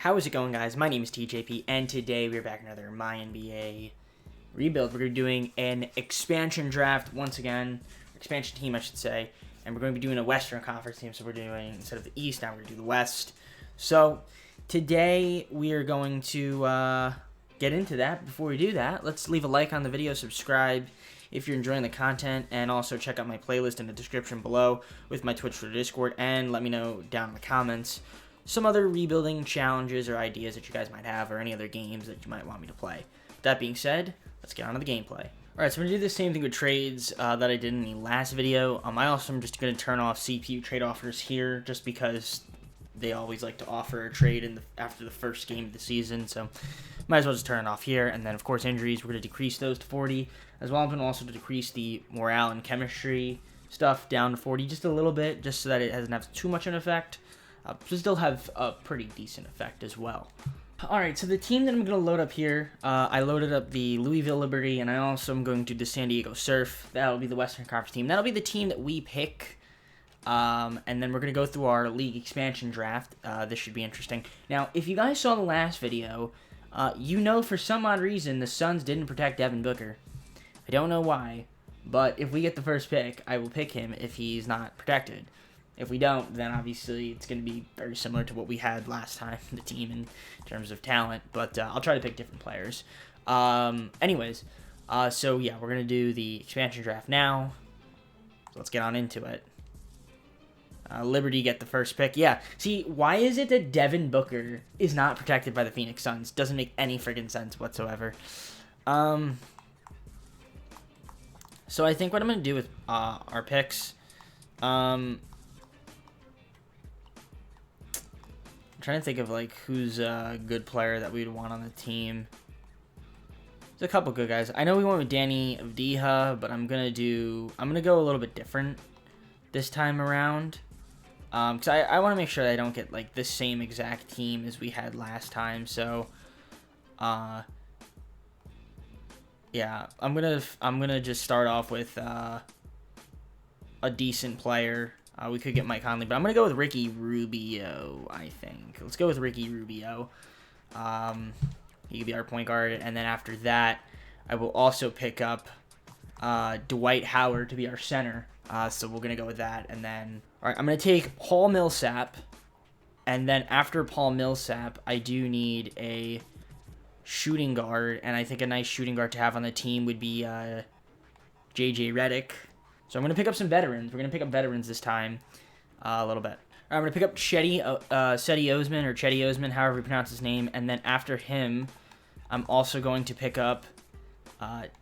How is it going, guys? My name is TJP, and today we're back in another MyNBA rebuild. We're doing an expansion draft once again, expansion team, I should say, and we're going to be doing a Western Conference team. So we're doing, instead of the East, now we're going to do the West. So today we are going to get into that. Before we do that, let's leave a like on the video, subscribe if you're enjoying the content, and also check out my playlist in the description below with my Twitch or Discord, and let me know down in the comments some other rebuilding challenges or ideas that you guys might have, or any other games that you might want me to play. With that being said, let's get on to the gameplay. Alright, so I'm going to do the same thing with trades that I did in the last video. I also am just going to turn off CPU trade offers here, just because they always like to offer a trade after the first game of the season, so might as well just turn it off here. And then, of course, injuries, we're going to decrease those to 40, as well. I'm going to also decrease the morale and chemistry stuff down to 40 just a little bit, just so that it doesn't have too much an effect. To still have a pretty decent effect as well. Alright, so the team that I'm going to load up here, I loaded up the Louisville Liberty, and I also am going to the San Diego Surf. That'll be the Western Conference team. That'll be the team that we pick, and then we're going to go through our league expansion draft. This should be interesting. Now, if you guys saw the last video, you know for some odd reason the Suns didn't protect Devin Booker. I don't know why, but if we get the first pick, I will pick him if he's not protected. If we don't, then obviously it's going to be very similar to what we had last time, the team in terms of talent. But I'll try to pick different players. Anyways, so yeah, we're going to do the expansion draft now. So let's get on into it. Liberty get the first pick. Yeah, see, why is it that Devin Booker is not protected by the Phoenix Suns? Doesn't make any friggin' sense whatsoever. So I think what I'm going to do with our picks... I'm trying to think of like who's a good player that we'd want on the team. There's a couple good guys. I know we went with Danny Avdija, but I'm gonna go a little bit different this time around. Cause I want to make sure that I don't get like the same exact team as we had last time. So, yeah, I'm gonna just start off with a decent player. We could get Mike Conley, but I'm going to go with Ricky Rubio, I think. Let's go with Ricky Rubio. He could be our point guard. And then after that, I will also pick up Dwight Howard to be our center. So we're going to go with that. And then, all right, I'm going to take Paul Millsap. And then after Paul Millsap, I do need a shooting guard. And I think a nice shooting guard to have on the team would be JJ Redick. So I'm going to pick up some veterans. We're going to pick up veterans this time a little bit. I'm going to pick up Cedi Osman, or Cedi Osman, however you pronounce his name. And then after him, I'm also going to pick up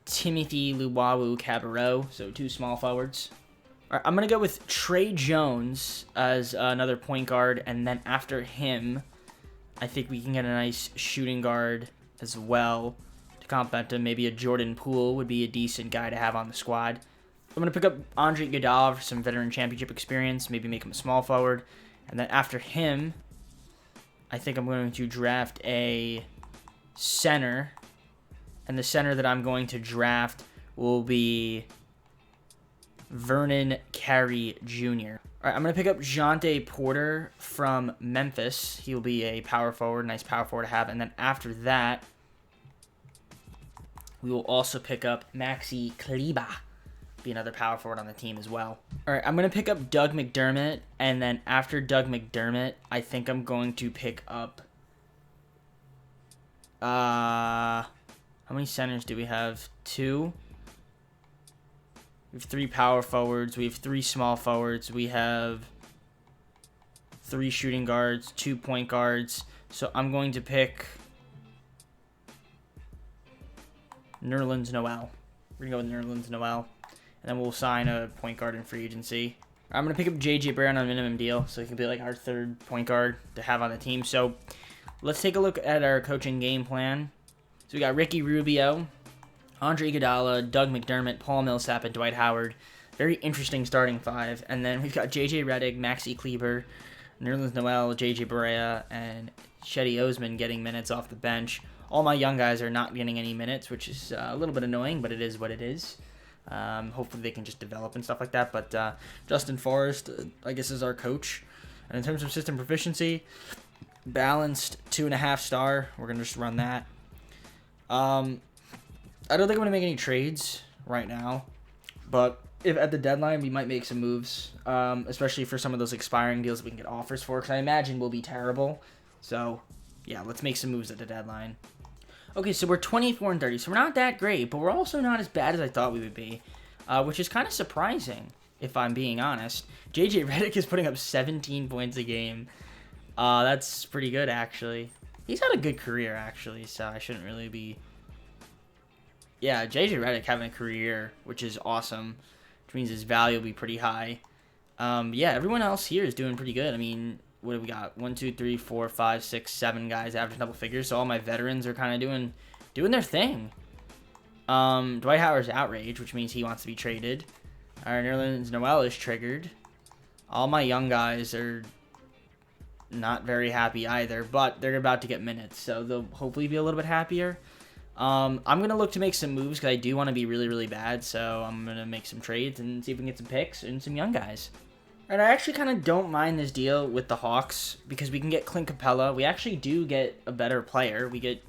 Timothy Luwawu-Cabarrot, so two small forwards. All right, I'm going to go with Trey Jones as another point guard. And then after him, I think we can get a nice shooting guard as well to complement him. Maybe a Jordan Poole would be a decent guy to have on the squad. I'm going to pick up Andre Iguodala for some veteran championship experience, maybe make him a small forward. And then after him, I think I'm going to draft a center. And the center that I'm going to draft will be Vernon Carey Jr. All right, I'm going to pick up Jonte Porter from Memphis. He'll be a power forward, nice power forward to have. And then after that, we will also pick up Maxi Kleber. Be another power forward on the team as well. All right, I'm going to pick up Doug McDermott, and then after Doug McDermott, I think I'm going to pick up... how many centers do we have? 2? We have 3 power forwards. We have 3 small forwards. We have 3 shooting guards, 2 point guards. So I'm going to pick Nerlens Noel. We're going to go with Nerlens Noel. And then we'll sign a point guard in free agency. I'm going to pick up J.J. Brown on a minimum deal, so he can be like our third point guard to have on the team. So let's take a look at our coaching game plan. So we got Ricky Rubio, Andre Iguodala, Doug McDermott, Paul Millsap, and Dwight Howard. Very interesting starting 5. And then we've got J.J. Redick, Maxi Kleber, Nerlens Noel, J.J. Barea, and Cedi Osman getting minutes off the bench. All my young guys are not getting any minutes, which is a little bit annoying, but it is what it is. Hopefully they can just develop and stuff like that. But Justin Forrest, I guess, is our coach. And in terms of system proficiency, Balanced 2.5 star. We're going to just run that. I don't think I'm going to make any trades right now. But if at the deadline, we might make some moves. Especially for some of those expiring deals we can get offers for. Because I imagine will be terrible. So, yeah, let's make some moves at the deadline. Okay, so we're 24 and 30. So we're not that great. But we're also not as bad as I thought we would be. Which is kind of surprising, if I'm being honest. JJ Redick is putting up 17 points a game. That's pretty good, actually. He's had a good career, actually, so I shouldn't really be... Yeah, JJ Redick having a career, which is awesome, which means his value will be pretty high. Yeah, everyone else here is doing pretty good. I mean, what do we got? 1, 2, 3, 4, 5, 6, 7 guys averaging double figures, so all my veterans are kind of doing their thing. Dwight Howard's outraged, which means he wants to be traded. Nerlens Noel is triggered. All my young guys are not very happy either, but they're about to get minutes, so they'll hopefully be a little bit happier. I'm going to look to make some moves because I do want to be really, really bad, so I'm going to make some trades and see if we can get some picks and some young guys. And I actually kind of don't mind this deal with the Hawks because we can get Clint Capella. We actually do get a better player. We get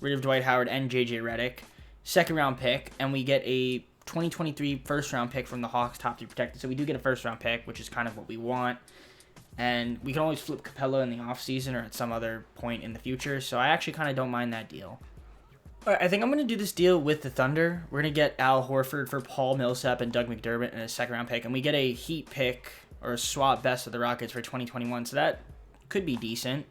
rid of Dwight Howard and JJ Redick. Second-round pick, and we get a 2023 first-round pick from the Hawks, top 3 protected. So we do get a first-round pick, which is kind of what we want. And we can always flip Capella in the offseason or at some other point in the future. So I actually kind of don't mind that deal. All right, I think I'm going to do this deal with the Thunder. We're going to get Al Horford for Paul Millsap and Doug McDermott and a second-round pick. And we get a Heat pick or a swap best of the Rockets for 2021. So that could be decent.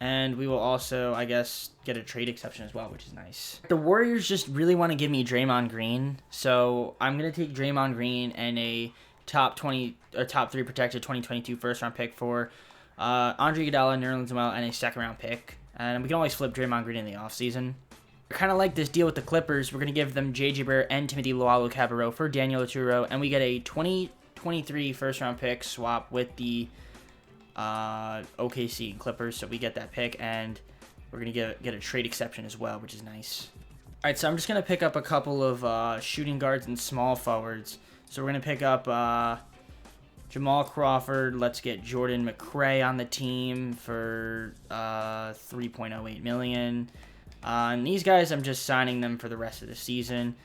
And we will also, I guess, get a trade exception as well, which is nice. The Warriors just really want to give me Draymond Green. So I'm going to take Draymond Green and a top 3 protected 2022 first-round pick for Andre Iguodala, Nerlens Noel, and a second-round pick. And we can always flip Draymond Green in the offseason. Kind of like this deal with the Clippers. We're going to give them J.J. Barrett and Timothy Luwawu-Cabarrot for Daniel Oturu, and we get a 2023 first-round pick swap with the OKC Clippers, so we get that pick, and we're going to get a trade exception as well, which is nice. All right, so I'm just going to pick up a couple of shooting guards and small forwards. So we're going to pick up Jamal Crawford. Let's get Jordan McRae on the team for $3.08 million. And these guys, I'm just signing them for the rest of the season.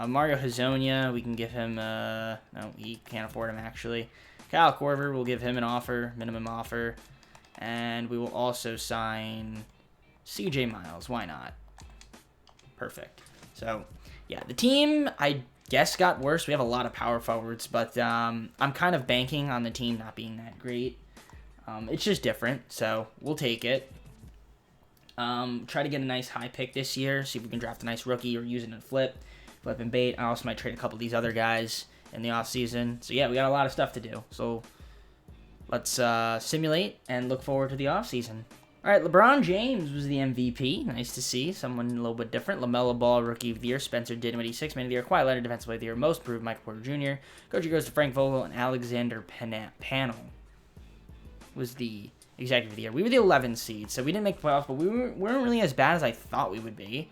Mario Hezonja, we can give him... no, he can't afford him, actually. Kyle Korver, we'll give him an offer, minimum offer. And we will also sign CJ Miles. Why not? Perfect. So, yeah, the team, I guess, got worse. We have a lot of power forwards, but I'm kind of banking on the team not being that great. It's just different, so we'll take it. Try to get a nice high pick this year. See if we can draft a nice rookie or use it in a flip and bait. I also might trade a couple of these other guys in the offseason. So, yeah, we got a lot of stuff to do. So, let's simulate and look forward to the offseason. All right, LeBron James was the MVP. Nice to see. Someone a little bit different. LaMelo Ball, Rookie of the Year. Spencer Dinwiddie, Sixth Man of the Year. Kawhi Leonard, Defensive Player of the Year. Most Improved, Michael Porter Jr. Coach goes to Frank Vogel, and Alexander Panel was the Executive of the Year. We were the 11th seed, so we didn't make the playoffs, but we weren't really as bad as I thought we would be.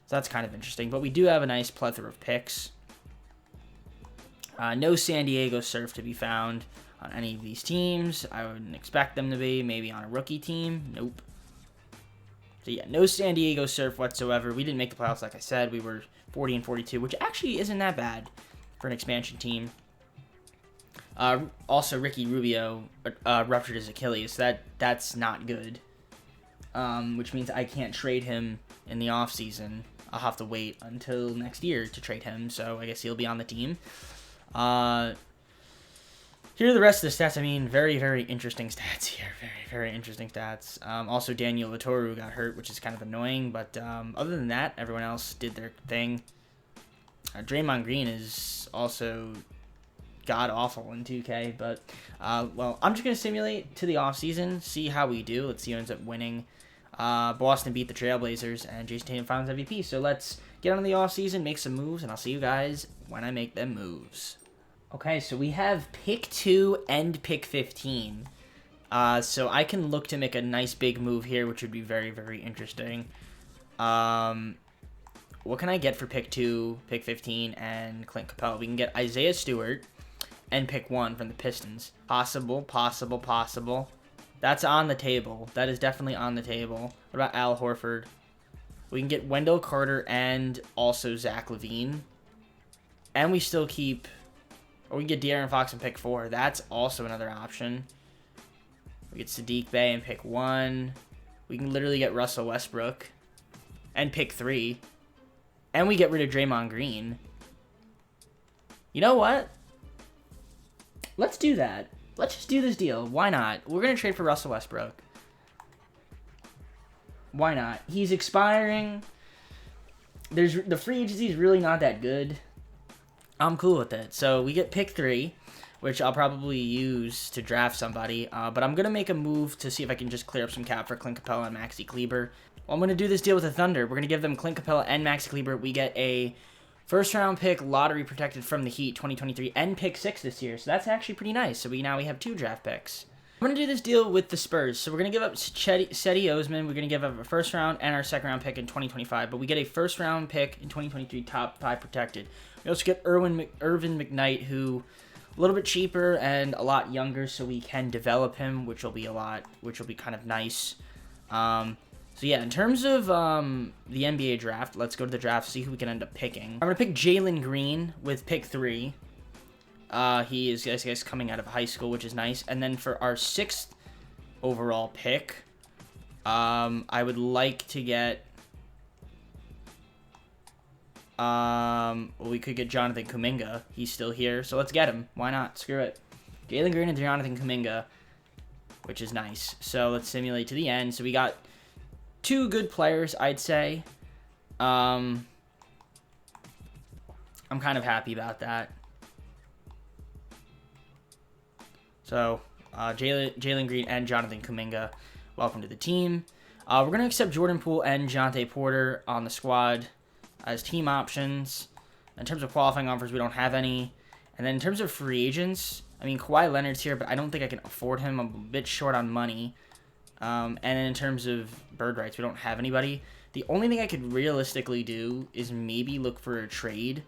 So that's kind of interesting. But we do have a nice plethora of picks. No San Diego Surf to be found on any of these teams. I wouldn't expect them to be. Maybe on a rookie team. Nope. So yeah, no San Diego Surf whatsoever. We didn't make the playoffs, like I said. We were 40 and 42, which actually isn't that bad for an expansion team. Also, Ricky Rubio ruptured his Achilles. That's not good. Which means I can't trade him in the offseason. I'll have to wait until next year to trade him, so I guess he'll be on the team. Here are the rest of the stats. I mean, very, very interesting stats here. Very, very interesting stats. Also, Daniel Oturu got hurt, which is kind of annoying. But other than that, everyone else did their thing. Draymond Green is also god-awful in 2K. But, well, I'm just going to simulate to the offseason, see how we do. Let's see who ends up winning. Boston beat the Trailblazers, and Jason Tatum Finals MVP. So let's get on the offseason, make some moves, and I'll see you guys when I make them moves. Okay, so we have pick 2 and pick 15. So I can look to make a nice big move here, which would be very, very interesting. What can I get for pick 2, pick 15, and Clint Capella? We can get Isaiah Stewart and pick 1 from the Pistons. Possible. That's on the table. That is definitely on the table. What about Al Horford? We can get Wendell Carter and also Zach LaVine. And we still keep... Or we can get De'Aaron Fox and pick 4. That's also another option. We get Sadiq Bey and pick 1. We can literally get Russell Westbrook and pick 3. And we get rid of Draymond Green. You know what? Let's do that. Let's just do this deal. Why not? We're going to trade for Russell Westbrook. Why not? He's expiring. The free agency is really not that good. I'm cool with it. So we get pick 3, which I'll probably use to draft somebody. But I'm going to make a move to see if I can just clear up some cap for Clint Capella and Maxi Kleber. Well, I'm going to do this deal with the Thunder. We're going to give them Clint Capella and Maxi Kleber. We get a first-round pick, lottery protected from the Heat 2023, and pick 6 this year. So that's actually pretty nice. So now we have 2 draft picks. I'm going to do this deal with the Spurs. So we're going to give up Cedi Osman. We're going to give up a first-round and our second-round pick in 2025. But we get a first-round pick in 2023, top 5 protected. We also get Irvin McKnight, who a little bit cheaper and a lot younger, so we can develop him, which will be kind of nice. So yeah, in terms of the NBA draft, let's go to the draft, see who we can end up picking. I'm going to pick Jalen Green with pick 3. He is, I guess, coming out of high school, which is nice. And then for our 6th overall pick, I would like to get... we could get Jonathan Kuminga. He's still here, so let's get him. Why not? Screw it. Jalen Green and Jonathan Kuminga, which is nice. So let's simulate to the end. So we got 2 good players, I'd say. I'm kind of happy about that. So, Jalen Green and Jonathan Kuminga, welcome to the team. We're going to accept Jordan Poole and Jonte Porter on the squad as team options. In terms of qualifying offers, we don't have any. And then in terms of free agents, I mean, Kawhi Leonard's here, but I don't think I can afford him. I'm a bit short on money. And in terms of bird rights, we don't have anybody. The only thing I could realistically do is maybe look for a trade.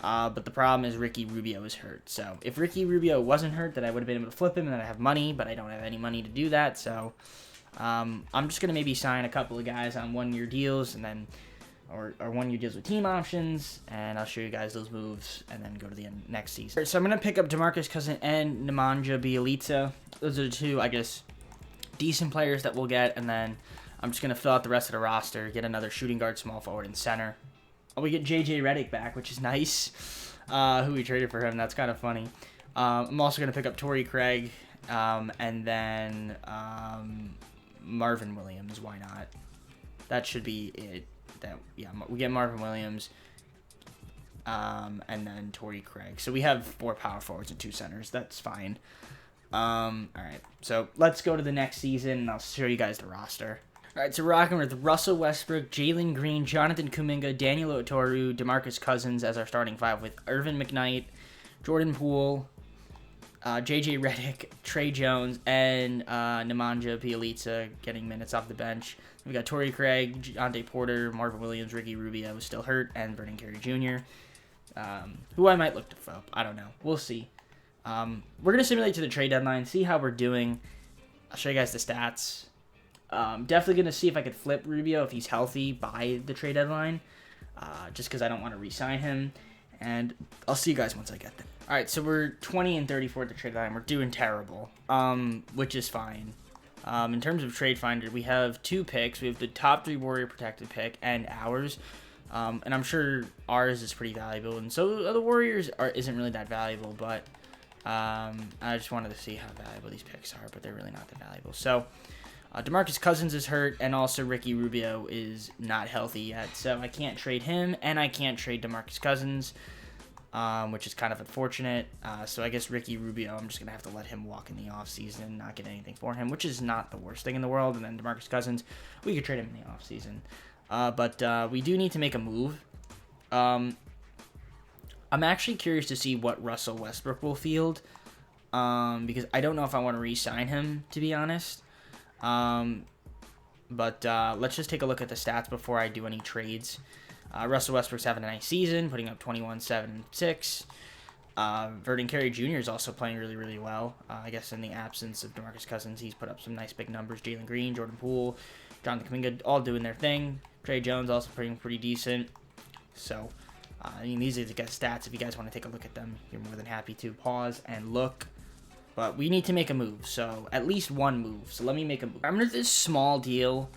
But the problem is Ricky Rubio is hurt. So if Ricky Rubio wasn't hurt, then I would have been able to flip him, and then I have money, but I don't have any money to do that. So I'm just going to maybe sign a couple of guys on 1-year deals, and then or 1-year deals with team options, and I'll show you guys those moves and then go to the next season. So I'm going to pick up DeMarcus Cousins and Nemanja Bjelica. Those are the 2, I guess, decent players that we'll get, and then I'm just going to fill out the rest of the roster, get another shooting guard, small forward, and center. We get J.J. Redick back, which is nice, who we traded for him. That's kind of funny. I'm also going to pick up Torrey Craig, and then Marvin Williams. Why not? That should be it. We get Marvin Williams, and then Torrey Craig. So we have 4 power forwards and 2 centers. That's fine. All right, so let's go to the next season, and I'll show you guys the roster. All right, so we're rocking with Russell Westbrook, Jalen Green, Jonathan Kuminga, Daniel Oturu, DeMarcus Cousins as our starting 5 with Irvin McKnight, Jordan Poole, J.J. Redick, Trey Jones, and Nemanja Bjelica getting minutes off the bench. We got Torrey Craig, Jonte Porter, Marvin Williams, Ricky Rubio is still hurt, and Vernon Carey Jr., who I might look to flip. I don't know. We'll see. We're going to simulate to the trade deadline, see how we're doing. I'll show you guys the stats. Definitely going to see if I could flip Rubio if he's healthy by the trade deadline, just because I don't want to re-sign him, and I'll see you guys once I get there. All right, so we're 20 and 34 at the trade deadline. We're doing terrible, which is fine. In terms of Trade Finder, we have 2 picks. We have the top 3 Warrior protected pick and ours, and I'm sure ours is pretty valuable, and so the Warriors isn't really that valuable, but I just wanted to see how valuable these picks are, but they're really not that valuable. So DeMarcus Cousins is hurt, and also Ricky Rubio is not healthy yet, so I can't trade him, and I can't trade DeMarcus Cousins, which is kind of unfortunate. So I guess Ricky Rubio, I'm just going to have to let him walk in the offseason and not get anything for him, which is not the worst thing in the world. And then DeMarcus Cousins, we could trade him in the offseason. But we do need to make a move. I'm actually curious to see what Russell Westbrook will field, because I don't know if I want to re-sign him, to be honest. But let's just take a look at the stats before I do any trades. Russell Westbrook's having a nice season, putting up 21, 7, and 6. Vernon Carey Jr. is also playing really, really well. I guess in the absence of DeMarcus Cousins, he's put up some nice big numbers. Jalen Green, Jordan Poole, Jonathan Kuminga, all doing their thing. Trey Jones also pretty decent. So, I mean, these are the guys' stats. If you guys want to take a look at them, you're more than happy to pause and look. But we need to make a move, so at least one move. So let me make a move. I'm going to do this small deal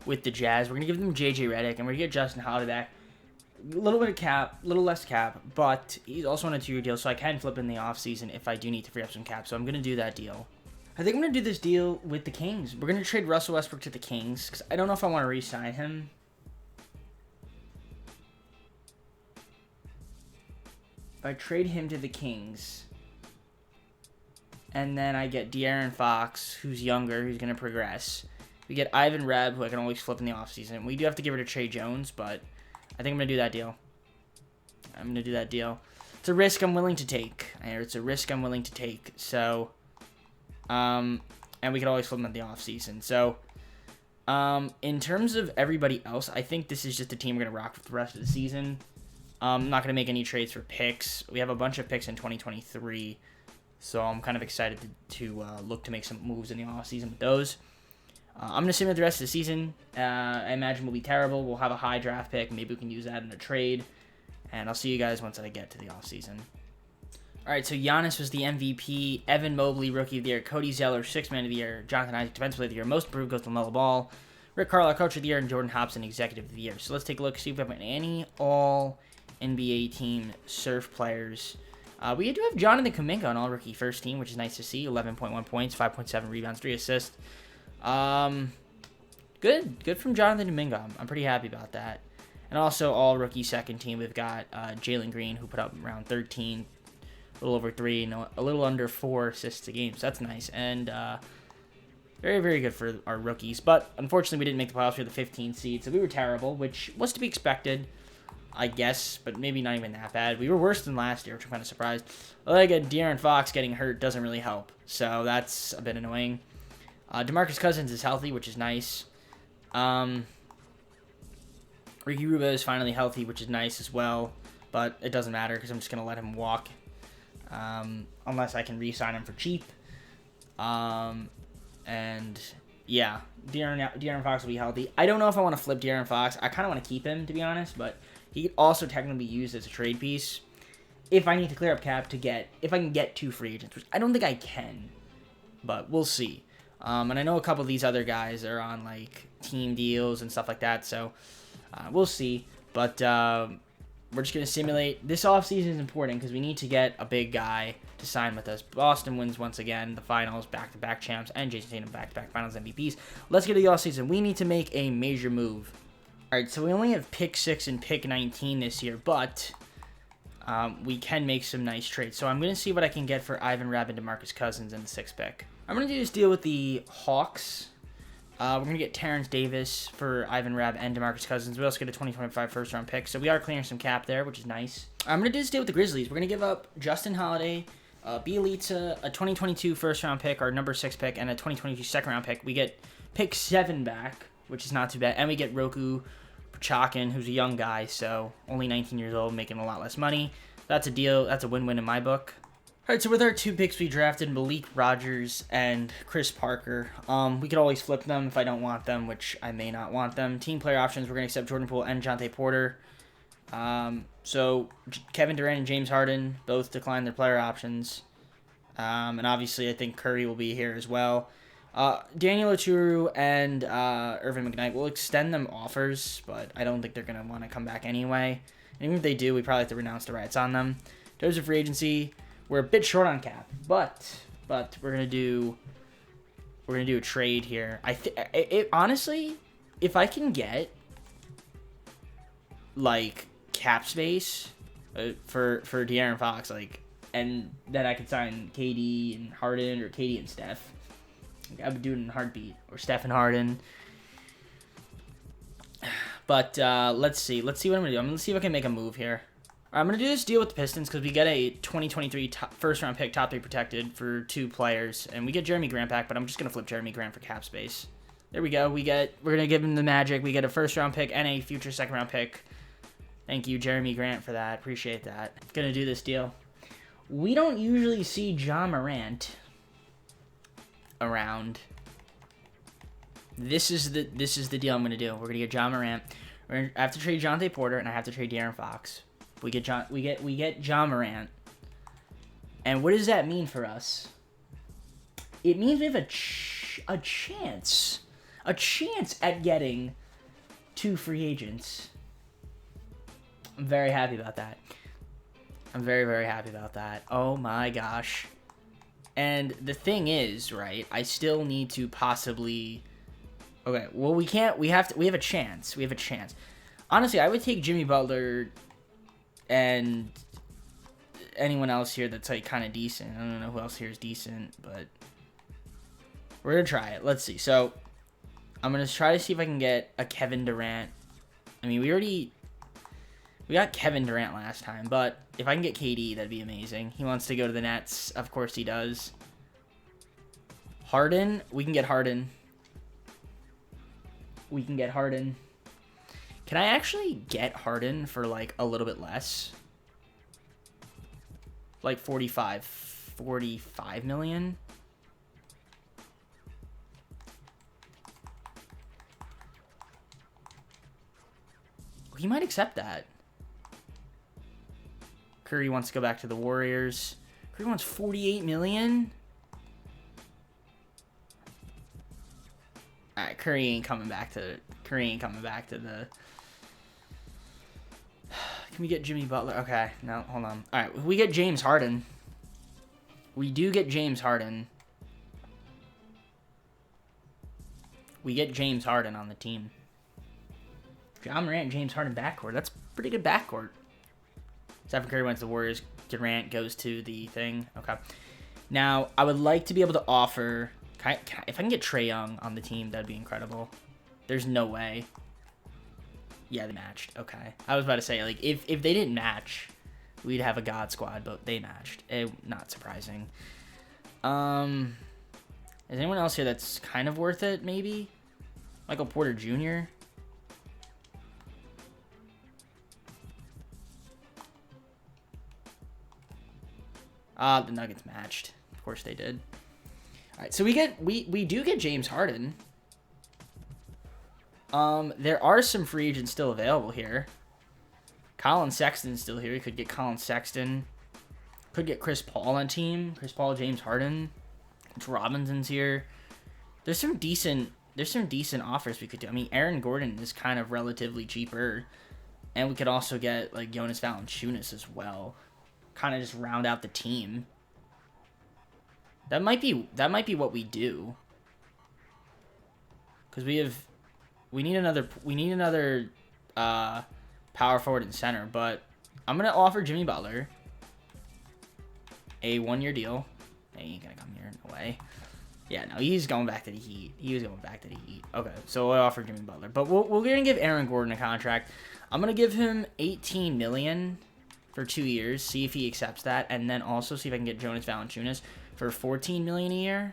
with the Jazz. We're going to give them J.J. Redick, and we're going to get Justin Holiday back. A little bit of cap, a little less cap, but he's also on a 2-year deal, so I can flip in the offseason if I do need to free up some cap. So I'm going to do that deal. I think I'm going to do this deal with the Kings. We're going to trade Russell Westbrook to the Kings, because I don't know if I want to re-sign him. If I trade him to the Kings, and then I get De'Aaron Fox, who's younger, who's going to progress. We get Ivan Reb, who I can always flip in the offseason. We do have to get rid of Trey Jones, but I think I'm going to do that deal. It's a risk I'm willing to take. So, and we could always flip them at the offseason. So, in terms of everybody else, I think this is just a team we're going to rock for the rest of the season. I'm not going to make any trades for picks. We have a bunch of picks in 2023, so I'm kind of excited to look to make some moves in the offseason with those. I'm going to simulate the rest of the season. I imagine we'll be terrible. We'll have a high draft pick. Maybe we can use that in a trade. And I'll see you guys once I get to the offseason. All right, so Giannis was the MVP. Evan Mobley, Rookie of the Year. Cody Zeller, Sixth Man of the Year. Jonathan Isaac, Defensive Player of the Year. Most Improved goes to LaMelo Ball. Rick Carlisle, Coach of the Year. And Jordan Hobson, Executive of the Year. So let's take a look, see if we have any All-NBA team surf players. We do have Jonathan Kuminga on All-Rookie First Team, which is nice to see. 11.1 points, 5.7 rebounds, 3 assists. Good from Jonathan Kuminga. I'm pretty happy about that. And also All-Rookie Second Team, we've got Jalen Green, who put up around 13, a little over 3, and a little under 4 assists a game. So that's nice. And very, very good for our rookies. But unfortunately, we didn't make the playoffs. We had the 15th seed, so we were terrible, which was to be expected, I guess, but maybe not even that bad. We were worse than last year, which I'm kind of surprised. Like De'Aaron Fox getting hurt doesn't really help, so that's a bit annoying. DeMarcus Cousins is healthy, which is nice. Ricky Rubio is finally healthy, which is nice as well, but it doesn't matter because I'm just going to let him walk unless I can re-sign him for cheap. And yeah, De'Aaron Fox will be healthy. I don't know if I want to flip De'Aaron Fox. I kind of want to keep him, to be honest, but he could also technically be used as a trade piece if I need to clear up cap if I can get 2 free agents, which I don't think I can, but we'll see. And I know a couple of these other guys are on like team deals and stuff like that, so we'll see. But we're just going to simulate. This offseason is important because we need to get a big guy to sign with us. Boston wins once again, the finals, back-to-back champs, and Jason Tatum back-to-back finals MVPs. Let's get to the offseason. We need to make a major move. All right, so we only have pick 6 and pick 19 this year, but we can make some nice trades. So I'm going to see what I can get for Ivan Rabb and DeMarcus Cousins in the 6th pick. I'm going to do this deal with the Hawks. We're going to get Terrence Davis for Ivan Rabb and DeMarcus Cousins. We also get a 2025 first-round pick, so we are clearing some cap there, which is nice. I'm going to do this deal with the Grizzlies. We're going to give up Justin Holiday, Bielitsa, a 2022 first-round pick, our number 6 pick, and a 2022 second-round pick. We get pick 7 back, which is not too bad, and we get Roku Pachakin, who's a young guy, so only 19 years old, making a lot less money. That's a deal. That's a win-win in my book. All right, so with our 2 picks, we drafted Malik Rogers and Chris Parker. We could always flip them if I don't want them, which I may not want them. Team player options, we're going to accept Jordan Poole and Jonte Porter. So Kevin Durant and James Harden both declined their player options. And obviously, I think Curry will be here as well. Daniel Oturu and Irvin McKnight will extend them offers, but I don't think they're going to want to come back anyway. And even if they do, we probably have to renounce the rights on them. In terms of free agency, we're a bit short on cap, but we're gonna do a trade here. Honestly, if I can get like cap space for De'Aaron Fox, and then I could sign KD and Harden or KD and Steph, I would do it in a heartbeat, or Steph and Harden. But let's see what I'm gonna do. I'm gonna see if I can make a move here. I'm going to do this deal with the Pistons because we get a 2023 first-round pick, top 3 protected for 2 players. And we get Jeremy Grant back, but I'm just going to flip Jeremy Grant for cap space. There we go. We're going to give him the Magic. We get a first-round pick and a future second-round pick. Thank you, Jeremy Grant, for that. Appreciate that. Going to do this deal. We don't usually see Ja Morant around. This is the deal I'm gonna do. We're gonna get Ja Morant. I have to trade Jonte Porter, and I have to trade De'Aaron Fox. We get Ja Morant. And what does that mean for us? It means we have a chance at getting 2 free agents. I'm very happy about that. I'm very, very happy about that. Oh my gosh. And the thing is, right, I still need to possibly... Okay, well, we can't... We have a chance. We have a chance. Honestly, I would take Jimmy Butler and anyone else here that's, like, kind of decent. I don't know who else here is decent, but... We're going to try it. Let's see. So, I'm going to try to see if I can get a Kevin Durant. I mean, we got Kevin Durant last time, but if I can get KD, that'd be amazing. He wants to go to the Nets. Of course he does. Harden. We can get Harden. We can get Harden. Can I actually get Harden for, like, a little bit less? Like 45 million? He might accept that. Curry wants to go back to the Warriors. Curry wants 48 million? Alright, Curry ain't coming back to the... Can we get Jimmy Butler? Okay, no, hold on. Alright, we get James Harden. We do get James Harden. We get James Harden on the team. Ja Morant and James Harden backcourt. That's pretty good backcourt. Stephen Curry went to the Warriors. Durant goes to the thing. Okay. Now, I would like to be able to offer... if I can get Trae Young on the team, that'd be incredible. There's no way. Yeah, they matched. Okay. I was about to say, like, if they didn't match, we'd have a God squad, but they matched. Not surprising. Is anyone else here that's kind of worth it, maybe? Michael Porter Jr.? The Nuggets matched. Of course they did. All right, so we do get James Harden. There are some free agents still available here. Colin Sexton's still here. We could get Colin Sexton. Could get Chris Paul on team. Chris Paul, James Harden. Robinson's here. There's some decent offers we could do. I mean, Aaron Gordon is kind of relatively cheaper, and we could also get like Jonas Valanciunas as well. Kind of just round out the team. That might be what we do. Because we need another power forward and center, but I'm gonna offer Jimmy Butler a 1-year deal. Hey, he ain't gonna come here, no way. Yeah, no, he's going back to the Heat. He was going back to the Heat. Okay, so I offer Jimmy Butler, but we're gonna give Aaron Gordon a contract. I'm gonna give him $18 million for 2 years. See if he accepts that, and then also see if I can get Jonas Valanciunas for $14 million a year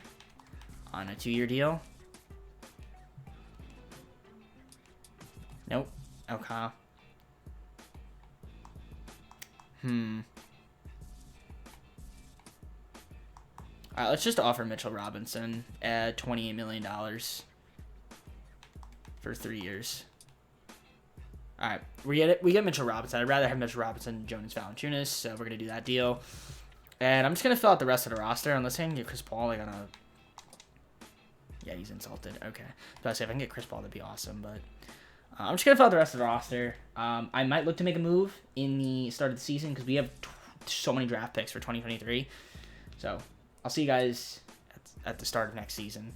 on a 2-year deal. Nope. Okay. Alright, let's just offer Mitchell Robinson at $28 million for 3 years. Alright, we get Mitchell Robinson. I'd rather have Mitchell Robinson than Jonas Valanciunas, so we're going to do that deal. And I'm just going to fill out the rest of the roster. Unless I can get Chris Paul, I gotta... Yeah, he's insulted. Okay. So I say if I can get Chris Paul, that'd be awesome, but... I'm just going to fill out the rest of the roster. I might look to make a move in the start of the season because we have so many draft picks for 2023. So, I'll see you guys at the start of next season.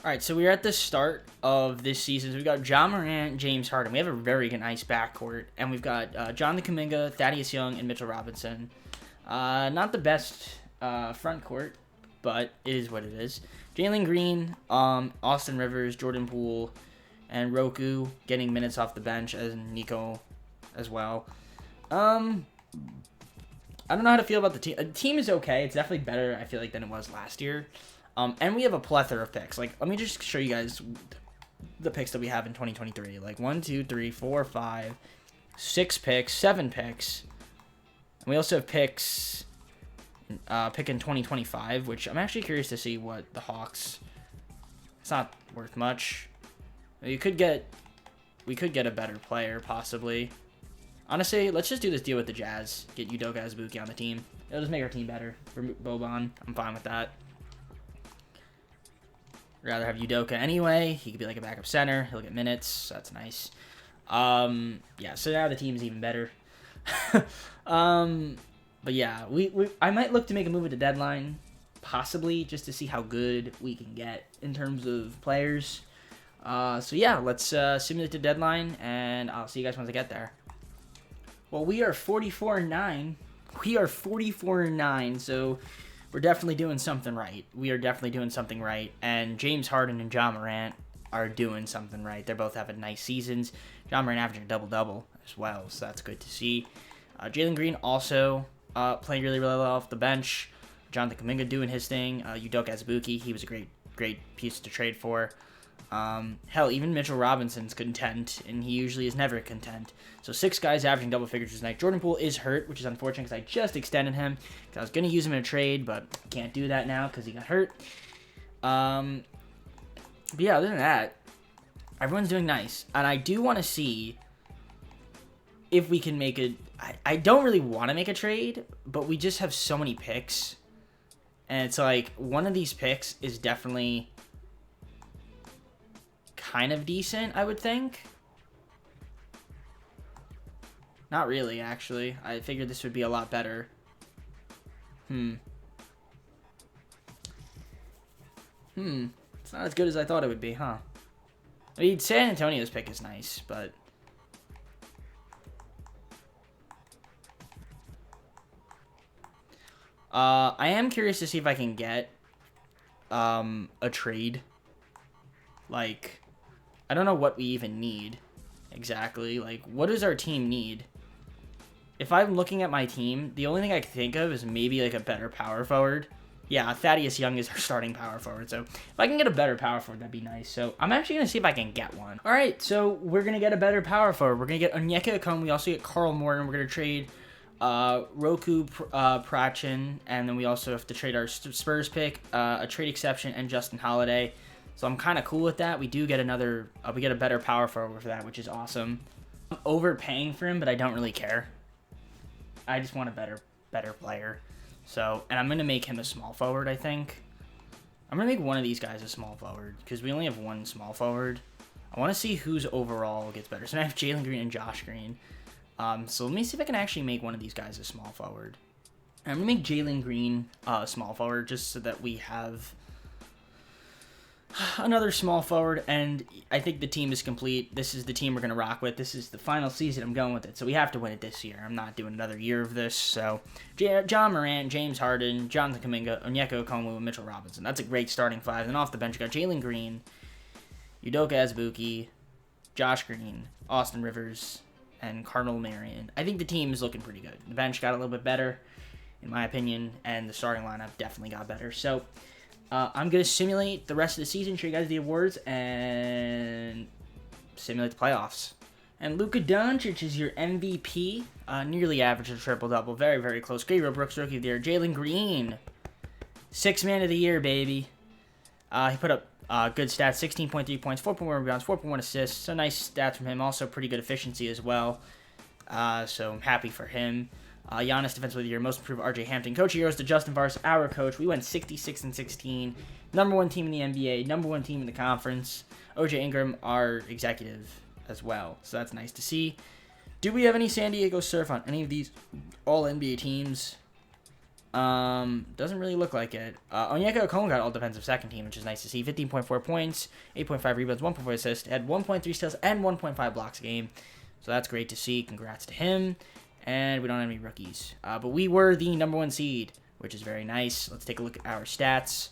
All right, so we're at the start of this season. So we've got Ja Morant, James Harden. We have a very nice backcourt. And we've got Jonathan Kuminga, Thaddeus Young, and Mitchell Robinson. Not the best front court, but it is what it is. Jalen Green, Austin Rivers, Jordan Poole, and Roku getting minutes off the bench as Nico as well. I don't know how to feel about the team. The team is okay. It's definitely better, I feel like, than it was last year. And we have a plethora of picks. Like, let me just show you guys the picks that we have in 2023. Like, 1, 2, 3, 4, 5, 6 picks, 7 picks. And we also have picks pick in 2025, which I'm actually curious to see what the Hawks. It's not worth much. We could get a better player possibly. Honestly, let's just do this deal with the Jazz. Get Udoka Azubuike on the team. It'll just make our team better for Boban. I'm fine with that. Rather have Udoka anyway. He could be like a backup center. He'll get minutes. So that's nice. Yeah, so now the team's even better. But yeah, I might look to make a move at the deadline, possibly, just to see how good we can get in terms of players. So yeah, let's simulate the deadline, and I'll see you guys once I get there. Well, we are 44-9. We are 44-9, so we're definitely doing something right. We are definitely doing something right, and James Harden and Ja Morant are doing something right. They're both having nice seasons. Ja Morant averaging a double-double as well, so that's good to see. Jalen Green also playing really, really well off the bench. Jonathan Kuminga doing his thing. Udoka Azubuike, he was a great piece to trade for. Hell, even Mitchell Robinson's content, and he usually is never content. So 6 guys averaging double figures tonight. Jordan Poole is hurt, which is unfortunate because I just extended him. Because I was going to use him in a trade, but I can't do that now because he got hurt. But yeah, other than that, everyone's doing nice. And I do want to see if we can make a... I don't really want to make a trade, but we just have so many picks. And it's like, one of these picks is definitely kind of decent, I would think. Not really, actually. I figured this would be a lot better. It's not as good as I thought it would be, huh? I mean, San Antonio's pick is nice, but... I am curious to see if I can get a trade. Like, I don't know what we even need exactly. Like, what does our team need? If I'm looking at my team, the only thing I can think of is maybe like a better power forward. Yeah, Thaddeus Young is our starting power forward. So if I can get a better power forward, that'd be nice. So I'm actually going to see if I can get one. All right, so we're going to get a better power forward. We're going to get Onyeka Okongwu. We also get Karl Morton. We're going to trade Roku Prachin. And then we also have to trade our Spurs pick, a trade exception, and Justin Holiday. So I'm kind of cool with that. We do get another, we get a better power forward for that, which is awesome. I'm overpaying for him, but I don't really care. I just want a better player. So, and I'm going to make him a small forward, I think. I'm going to make one of these guys a small forward, because we only have one small forward. I want to see whose overall gets better. So I have Jalen Green and Josh Green. So let me see if I can actually make one of these guys a small forward. And I'm going to make Jalen Green a small forward, just so that we have another small forward, and I think the team is complete. This is the team we're going to rock with. This is the final season. I'm going with it, so we have to win it this year. I'm not doing another year of this. So, Ja Morant, James Harden, Jonathan Kuminga, Onyeka Okongwu, and Mitchell Robinson. That's a great starting 5. Then off the bench, you got Jalen Green, Udoka Azubuike, Josh Green, Austin Rivers, and Cardinal Marion. I think the team is looking pretty good. The bench got a little bit better, in my opinion, and the starting lineup definitely got better. So, I'm going to simulate the rest of the season, show you guys the awards, and simulate the playoffs. And Luka Doncic is your MVP. Nearly averaged a triple-double. Very, very close. Gabriel Brooks, Rookie of the Year. Jalen Green, 6th Man of the Year, baby. He put up good stats, 16.3 points, 4.1 rebounds, 4.1 assists. So nice stats from him. Also pretty good efficiency as well. So I'm happy for him. Giannis Defensive of the Year, Most Improved RJ Hampton. Coach of the Year to Justin Vars, our coach. We went 66-16. Number 1 team in the NBA. Number 1 team in the conference. OJ Ingram, our executive as well. So that's nice to see. Do we have any San Diego Surf on any of these all-NBA teams? Doesn't really look like it. Onyeka Okongwu got all defensive second team, which is nice to see. 15.4 points, 8.5 rebounds, 1.4 assists, had 1.3 steals, and 1.5 blocks a game. So that's great to see. Congrats to him. And we don't have any rookies. But we were the number 1 seed, which is very nice. Let's take a look at our stats.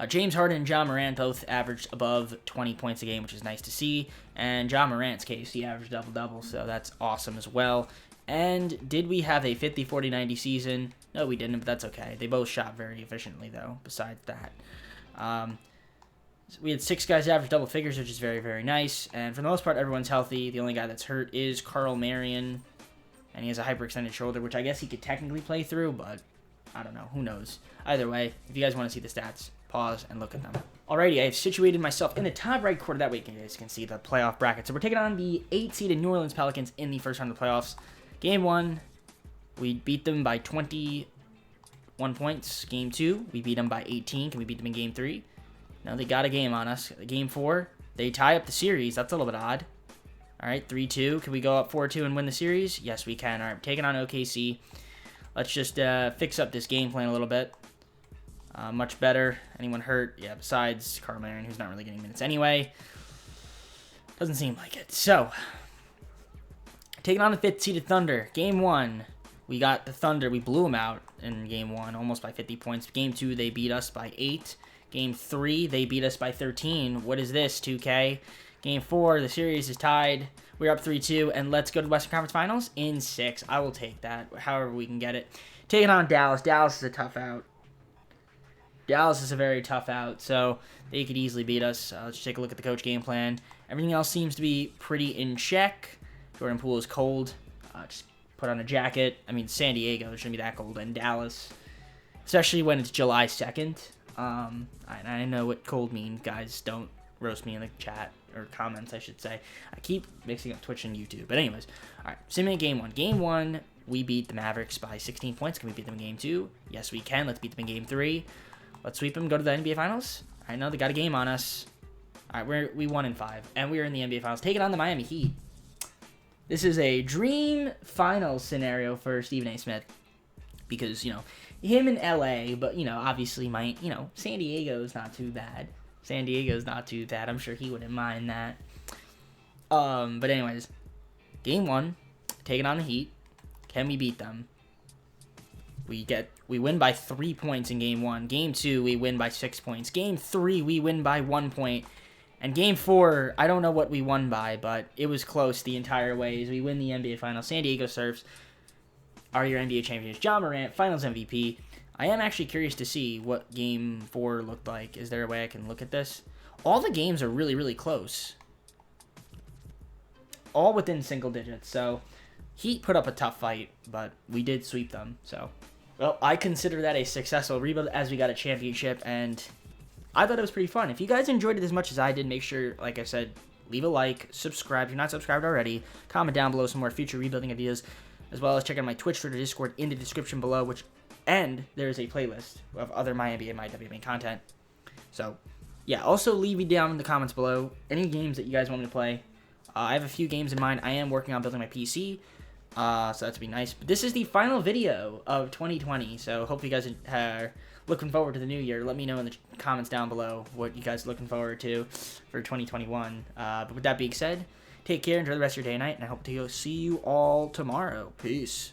James Harden and Ja Morant both averaged above 20 points a game, which is nice to see. And Ja Morant's case, he averaged double-double, so that's awesome as well. And did we have a 50-40-90 season? No, we didn't, but that's okay. They both shot very efficiently, though, besides that. We had 6 guys average double figures, which is very, very nice. And for the most part, everyone's healthy. The only guy that's hurt is Karl Marion. and he has a hyperextended shoulder, which I guess he could technically play through, but I don't know. Who knows? Either way, if you guys want to see the stats, pause and look at them. Alrighty, I have situated myself in the top right corner. That way you guys can see the playoff bracket. So we're taking on the 8-seeded New Orleans Pelicans in the first round of the playoffs. Game 1, we beat them by 21 points. Game 2, we beat them by 18. Can we beat them in Game 3? No, they got a game on us. Game 4, they tie up the series. That's a little bit odd. All right, 3-2. Can we go up 4-2 and win the series? Yes, we can. All right, taking on OKC. Let's just fix up this game plan a little bit. Much better. Anyone hurt? Yeah, besides Carl Marion, who's not really getting minutes anyway. Doesn't seem like it. So, taking on the 5th-seeded Thunder. Game 1, we got the Thunder. We blew them out in Game 1, almost by 50 points. Game 2, they beat us by 8. Game 3, they beat us by 13. What is this, 2K? Game 4, the series is tied. We're up 3-2, and let's go to the Western Conference Finals in 6. I will take that, however we can get it. Taking on Dallas. Dallas is a tough out. Dallas is a very tough out, so they could easily beat us. Let's take a look at the coach game plan. Everything else seems to be pretty in check. Jordan Poole is cold. Just put on a jacket. I mean, San Diego shouldn't be that cold, and Dallas, especially when it's July 2nd. I know what cold means, guys. Don't roast me in the chat, or comments, I should say. I keep mixing up Twitch and YouTube. But anyways, all right, simulate Game 1. Game 1, we beat the Mavericks by 16 points. Can we beat them in Game 2? Yes, we can. Let's beat them in Game 3. Let's sweep them, go to the NBA Finals. I know they got a game on us. All right, we won in 5, and we're in the NBA Finals, taking on the Miami Heat. This is a dream finals scenario for Stephen A. Smith, because, you know, him in LA, but, you know, obviously San Diego's not too bad. San Diego's not too bad. I'm sure he wouldn't mind that. But anyways, Game 1, taking on the Heat. Can we beat them? We win by 3 points in Game 1. Game 2, we win by 6 points. Game 3, we win by 1 point. And Game 4, I don't know what we won by, but it was close the entire way as we win the NBA Finals. San Diego Surfs are your NBA champions. Ja Morant, Finals MVP. I am actually curious to see what Game 4 looked like. Is there a way I can look at this? All the games are really, really close. All within single digits. So, Heat put up a tough fight, but we did sweep them. So, well, I consider that a successful rebuild as we got a championship, and I thought it was pretty fun. If you guys enjoyed it as much as I did, make sure, like I said, leave a like, subscribe if you're not subscribed already, comment down below some more future rebuilding ideas, as well as check out my Twitch, Twitter, Discord in the description below, and there is a playlist of other MyNBA and MyWNBA content. So, yeah, also leave me down in the comments below any games that you guys want me to play. I have a few games in mind. I am working on building my PC, so that's be nice. But this is the final video of 2020, so hopefully you guys are looking forward to the new year. Let me know in the comments down below what you guys are looking forward to for 2021. But with that being said, take care, enjoy the rest of your day and night, and I hope to see you all tomorrow. Peace.